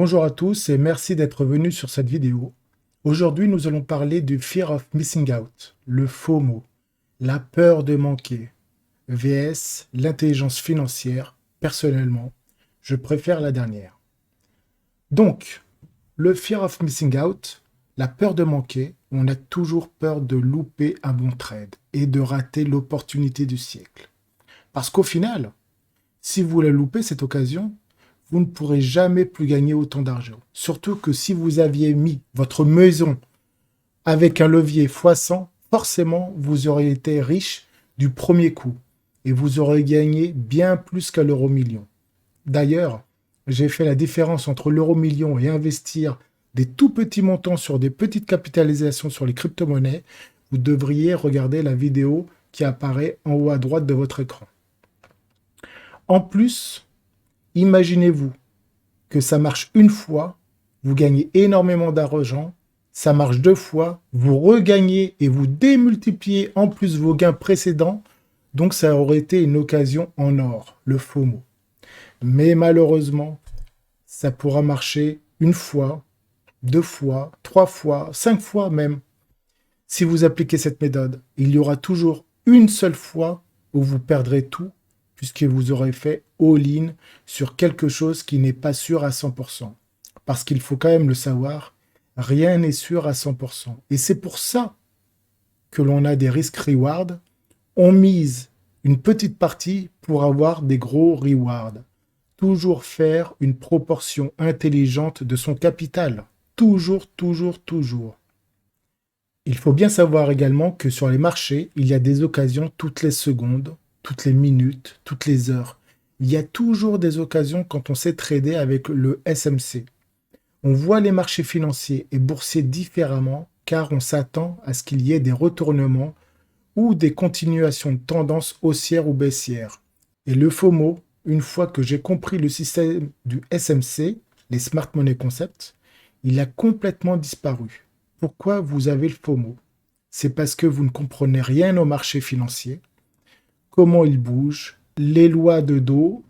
Bonjour à tous et merci d'être venus sur cette vidéo. Aujourd'hui, nous allons parler du Fear of Missing Out, le FOMO, la peur de manquer, vs l'intelligence financière. Personnellement, je préfère la dernière. Donc, le Fear of Missing Out, la peur de manquer, on a toujours peur de louper un bon trade et de rater l'opportunité du siècle. Parce qu'au final, si vous la loupez cette occasion, vous ne pourrez jamais plus gagner autant d'argent. Surtout que si vous aviez mis votre maison avec un levier x100, forcément, vous auriez été riche du premier coup et vous aurez gagné bien plus qu'à l'euro-million. D'ailleurs, j'ai fait la différence entre l'euro-million et investir des tout petits montants sur des petites capitalisations sur les crypto-monnaies. Vous devriez regarder la vidéo qui apparaît en haut à droite de votre écran. En plus, imaginez-vous que ça marche une fois, vous gagnez énormément d'argent, ça marche deux fois, vous regagnez et vous démultipliez en plus vos gains précédents, donc ça aurait été une occasion en or, le FOMO. Mais malheureusement, ça pourra marcher une fois, deux fois, trois fois, cinq fois même. Si vous appliquez cette méthode, il y aura toujours une seule fois où vous perdrez tout puisque vous aurez fait all-in sur quelque chose qui n'est pas sûr à 100%. Parce qu'il faut quand même le savoir, rien n'est sûr à 100%. Et c'est pour ça que l'on a des risques-rewards. On mise une petite partie pour avoir des gros rewards. Toujours faire une proportion intelligente de son capital. Toujours, toujours, toujours. Il faut bien savoir également que sur les marchés, il y a des occasions toutes les secondes, toutes les minutes, toutes les heures. Il y a toujours des occasions quand on sait trader avec le SMC. On voit les marchés financiers et boursiers différemment car on s'attend à ce qu'il y ait des retournements ou des continuations de tendances haussières ou baissières. Et le FOMO, une fois que j'ai compris le système du SMC, les Smart Money Concepts, il a complètement disparu. Pourquoi vous avez le FOMO? C'est parce que vous ne comprenez rien au marché financier, comment il bouge, les lois de dos,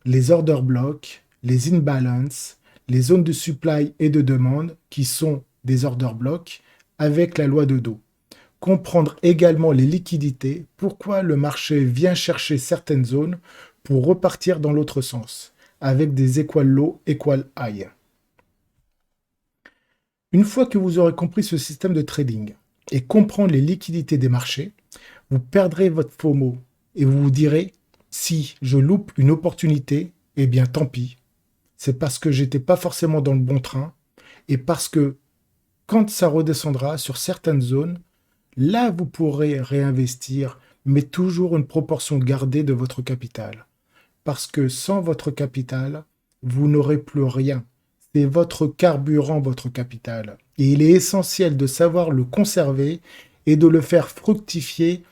les order blocks, les imbalances, les zones de supply et de demande qui sont des order blocks avec la loi de dos. Comprendre également les liquidités, pourquoi le marché vient chercher certaines zones pour repartir dans l'autre sens, avec des equal low, equal high. Une fois que vous aurez compris ce système de trading et comprendre les liquidités des marchés, vous perdrez votre FOMO et vous vous direz, si je loupe une opportunité, eh bien tant pis. C'est parce que j'étais pas forcément dans le bon train et parce que quand ça redescendra sur certaines zones, là vous pourrez réinvestir, mais toujours une proportion gardée de votre capital. Parce que sans votre capital, vous n'aurez plus rien. C'est votre carburant, votre capital. Et il est essentiel de savoir le conserver et de le faire fructifier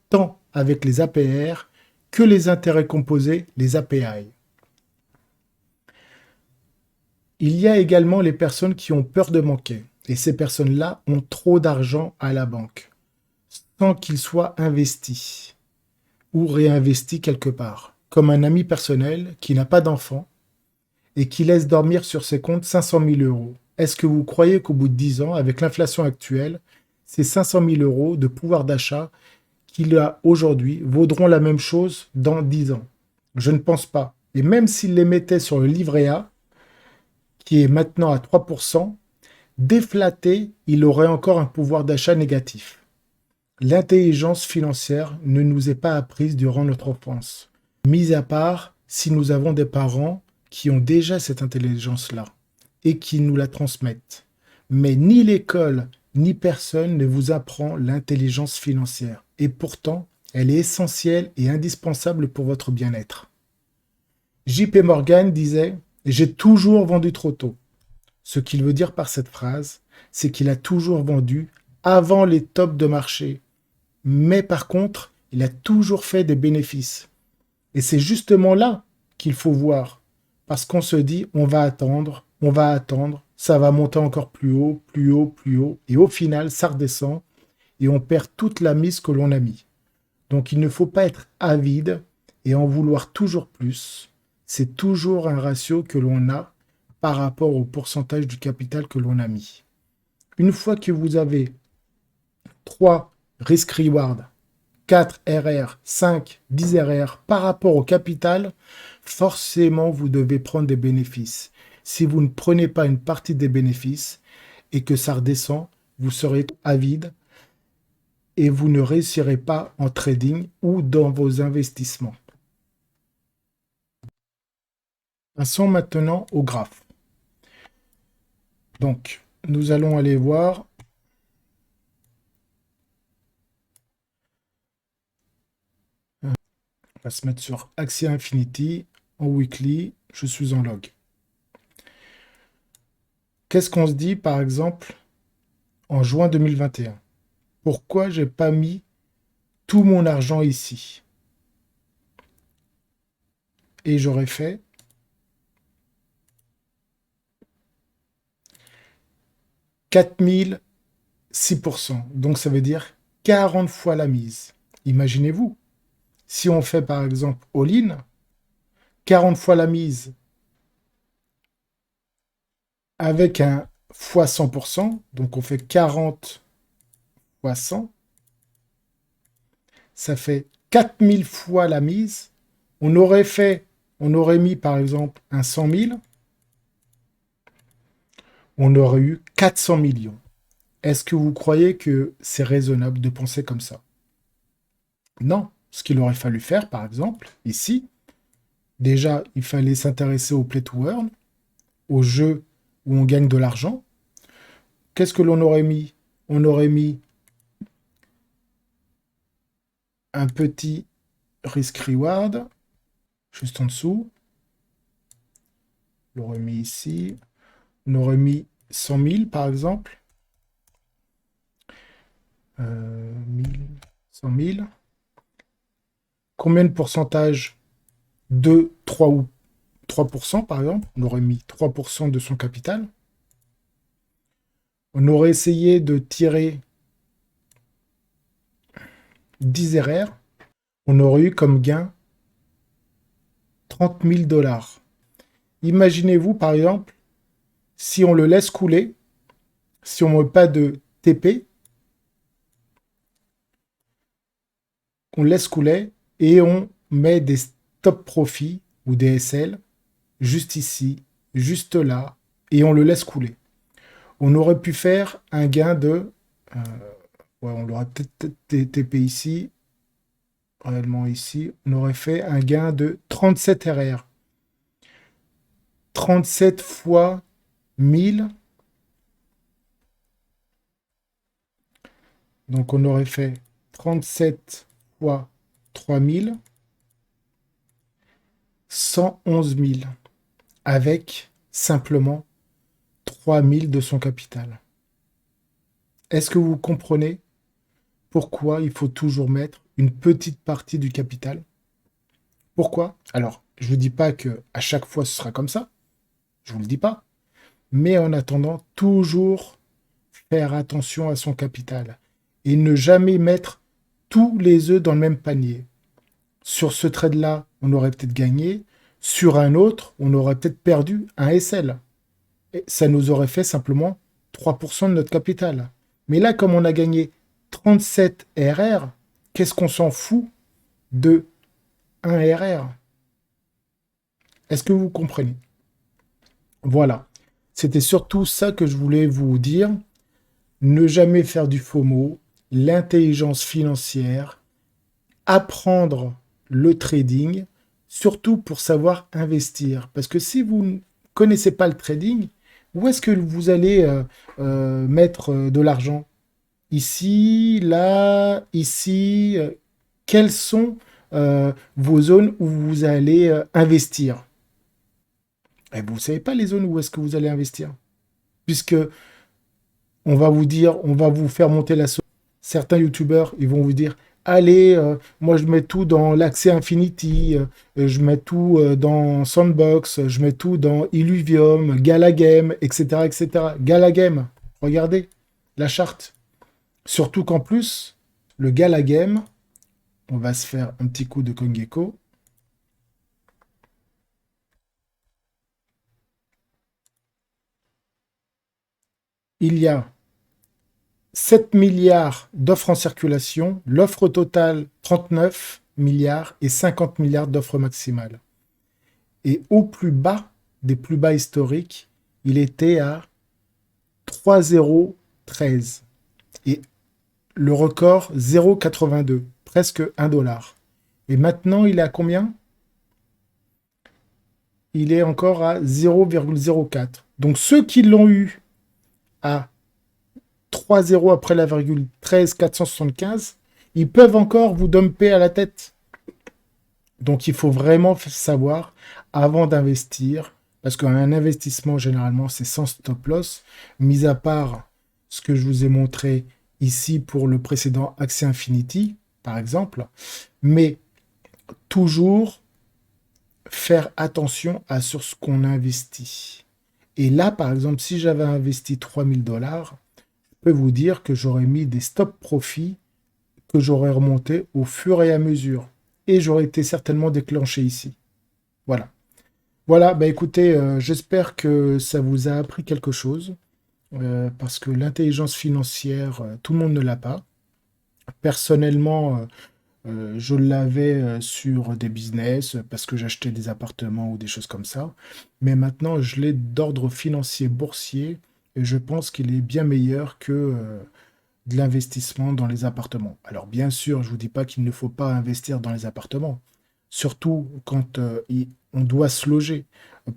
tant avec les APR que les intérêts composés, les API. Il y a également les personnes qui ont peur de manquer. Et ces personnes-là ont trop d'argent à la banque, sans qu'ils soient investis ou réinvestis quelque part. Comme un ami personnel qui n'a pas d'enfant et qui laisse dormir sur ses comptes 500 000 euros. Est-ce que vous croyez qu'au bout de 10 ans, avec l'inflation actuelle, ces 500 000 euros de pouvoir d'achat qu'il a aujourd'hui vaudront la même chose dans 10 ans? Je ne pense pas. Et même s'il les mettait sur le livret A, qui est maintenant à 3%, déflaté, il aurait encore un pouvoir d'achat négatif. L'intelligence financière ne nous est pas apprise durant notre enfance, mis à part si nous avons des parents qui ont déjà cette intelligence-là et qui nous la transmettent. Mais ni l'école, ni personne ne vous apprend l'intelligence financière. Et pourtant, elle est essentielle et indispensable pour votre bien-être. JP Morgan disait « J'ai toujours vendu trop tôt ». Ce qu'il veut dire par cette phrase, c'est qu'il a toujours vendu avant les tops de marché. Mais par contre, il a toujours fait des bénéfices. Et c'est justement là qu'il faut voir. Parce qu'on se dit, on va attendre, ça va monter encore plus haut, plus haut, plus haut. Et au final, ça redescend et on perd toute la mise que l'on a mis. Donc il ne faut pas être avide et en vouloir toujours plus. C'est toujours un ratio que l'on a par rapport au pourcentage du capital que l'on a mis. Une fois que vous avez 3 risk-reward, 4 RR, 5, 10 RR par rapport au capital, forcément, vous devez prendre des bénéfices. Si vous ne prenez pas une partie des bénéfices et que ça redescend, vous serez avide et vous ne réussirez pas en trading ou dans vos investissements. Passons maintenant au graphe. Donc, nous allons aller voir. On va se mettre sur Axia Infinity. En weekly, je suis en log. Qu'est-ce qu'on se dit, par exemple, en juin 2021? Pourquoi j'ai pas mis tout mon argent ici? Et j'aurais fait 4006%. Donc ça veut dire 40 fois la mise. Imaginez-vous, si on fait par exemple all-in, 40 fois la mise avec un fois 100%, donc on fait 40 fois 100, ça fait 4000 fois la mise. On aurait mis par exemple un 100 000, on aurait eu 400 millions. Est-ce que vous croyez que c'est raisonnable de penser comme ça? Non. Ce qu'il aurait fallu faire, par exemple, ici, déjà, il fallait s'intéresser au play to earn, au jeu où on gagne de l'argent. Qu'est-ce que l'on aurait mis? On aurait mis un petit risk-reward, juste en dessous. On l'aurait mis ici. On aurait mis 100 000, par exemple. 1000, 100 000. Combien de pourcentage? 2, 3 ou 3%, par exemple. On aurait mis 3% de son capital. On aurait essayé de tirer 10 RR. On aurait eu comme gain 30 000 $. Imaginez-vous, par exemple, si on le laisse couler, si on ne met pas de TP, on laisse couler et on met des stop profits ou des SL juste ici, juste là, et on le laisse couler. On aurait pu faire un gain de... ouais, on l'aurait peut-être TP ici, réellement ici. On aurait fait un gain de 37 RR. 37 fois 1000. Donc on aurait fait 37 fois 3000. 111 000 avec simplement 3000 de son capital. Est-ce que vous comprenez pourquoi il faut toujours mettre une petite partie du capital? Pourquoi? Alors, je ne vous dis pas que à chaque fois ce sera comme ça, je ne vous le dis pas, mais en attendant, toujours faire attention à son capital et ne jamais mettre tous les œufs dans le même panier. Sur ce trade-là, on aurait peut-être gagné. Sur un autre, on aurait peut-être perdu un SL. Et ça nous aurait fait simplement 3% de notre capital. Mais là, comme on a gagné 37 RR, qu'est-ce qu'on s'en fout de 1 RR? Est-ce que vous comprenez? Voilà. C'était surtout ça que je voulais vous dire. Ne jamais faire du FOMO, l'intelligence financière, apprendre le trading, surtout pour savoir investir. Parce que si vous ne connaissez pas le trading, où est-ce que vous allez mettre de l'argent? Ici, là, ici. Quelles sont vos zones où vous allez investir? Et vous ne savez pas les zones où est-ce que vous allez investir. Puisque on va vous dire, on va vous faire monter la sauce. Certains youtubeurs, ils vont vous dire, allez, moi je mets tout dans l'accès Infinity, je mets tout dans Sandbox, je mets tout dans Illuvium, Galagame, etc., etc. Galagame, regardez la charte. Surtout qu'en plus, le Galagame, on va se faire un petit coup de CoinGecko. il y a 7 milliards d'offres en circulation, l'offre totale 39 milliards et 50 milliards d'offres maximales. Et au plus bas, des plus bas historiques, il était à 3,013. Et le record 0,82, presque 1 dollar. Et maintenant, il est à combien? Il est encore à 0,04. Donc ceux qui l'ont eu à 3 zéros après la virgule 13 475, ils peuvent encore vous dumper à la tête. Donc il faut vraiment savoir avant d'investir, parce qu'un investissement généralement c'est sans stop loss, mis à part ce que je vous ai montré ici pour le précédent Axie Infinity, par exemple, mais toujours faire attention à sur ce qu'on investit. Et là, par exemple, si j'avais investi 3000 $, je peux vous dire que j'aurais mis des stop profits que j'aurais remonté au fur et à mesure. Et j'aurais été certainement déclenché ici. Voilà. Voilà, bah écoutez, j'espère que ça vous a appris quelque chose, parce que l'intelligence financière, tout le monde ne l'a pas. Personnellement, je l'avais sur des business parce que j'achetais des appartements ou des choses comme ça. Mais maintenant, je l'ai d'ordre financier boursier et je pense qu'il est bien meilleur que de l'investissement dans les appartements. Alors bien sûr, je ne vous dis pas qu'il ne faut pas investir dans les appartements, surtout quand on doit se loger.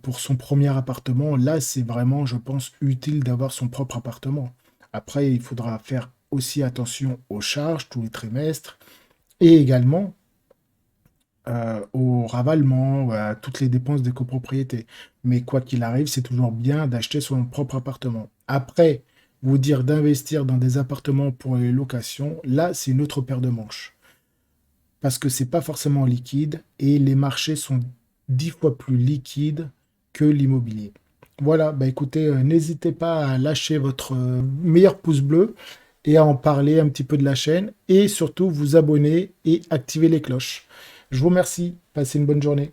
Pour son premier appartement, là, c'est vraiment, je pense, utile d'avoir son propre appartement. Après, il faudra faire aussi attention aux charges tous les trimestres et également au ravalement, à toutes les dépenses de copropriété. Mais quoi qu'il arrive, c'est toujours bien d'acheter son propre appartement. Après, vous dire d'investir dans des appartements pour les locations, là, c'est une autre paire de manches. Parce que c'est pas forcément liquide et les marchés sont 10 fois plus liquides que l'immobilier. Voilà, bah écoutez, n'hésitez pas à lâcher votre meilleur pouce bleu et à en parler un petit peu de la chaîne et surtout vous abonner et activer les cloches. Je vous remercie, passez une bonne journée.